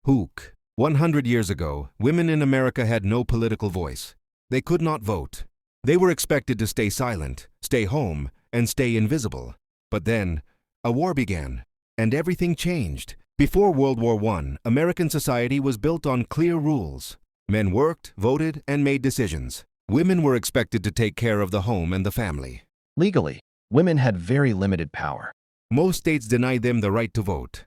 Hook. 100 years ago, women in America had no political voice. They could not vote. They were expected to stay silent, stay home, and stay invisible. But then, a war began, and everything changed. Before World War I, American society was built on clear rules. Men worked, voted, and made decisions. Women were expected to take care of the home and the family. Legally, women had very limited power. Most states denied them the right to vote.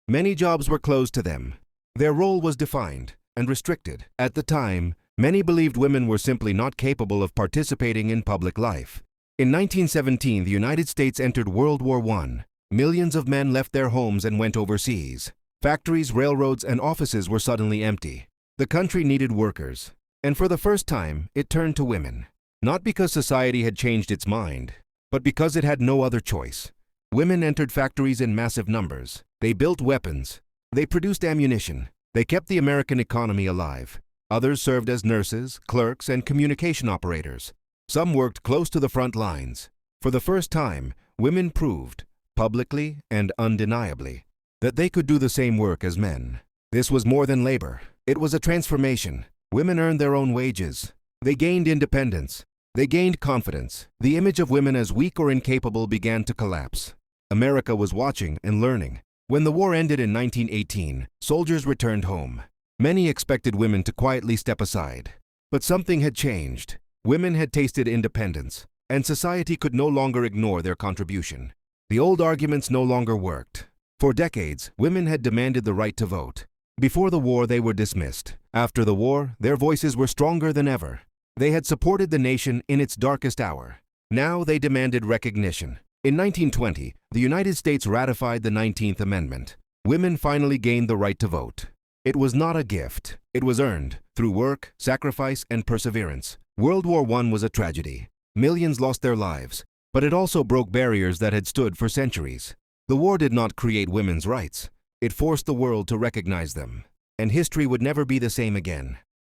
Many jobs were closed to them. Their role was defined and restricted. At the time, many believed women were simply not capable of participating in public life. In 1917, the United States entered World War I. Millions of men left their homes and went overseas. Factories, railroads, and offices were suddenly empty. The country needed workers, and for the first time, it turned to women. Not because society had changed its mind, but because it had no other choice. Women entered factories in massive numbers. They built weapons. They produced ammunition. They kept the American economy alive. Others served as nurses, clerks, and communication operators. Some worked close to the front lines. For the first time, women proved, publicly and undeniably, that they could do the same work as men. This was more than labor. It was a transformation. Women earned their own wages. They gained independence. They gained confidence. The image of women as weak or incapable began to collapse. America was watching and learning. When the war ended in 1918, soldiers returned home. Many expected women to quietly step aside. But something had changed. Women had tasted independence, and society could no longer ignore their contribution. The old arguments no longer worked. For decades, women had demanded the right to vote. Before the war, they were dismissed. After the war, their voices were stronger than ever. They had supported the nation in its darkest hour. Now they demanded recognition. In 1920, the United States ratified the 19th Amendment. Women finally gained the right to vote. It was not a gift. It was earned through work, sacrifice, and perseverance. World War I was a tragedy. Millions lost their lives, but it also broke barriers that had stood for centuries. The war did not create women's rights. It forced the world to recognize them. And history would never be the same again.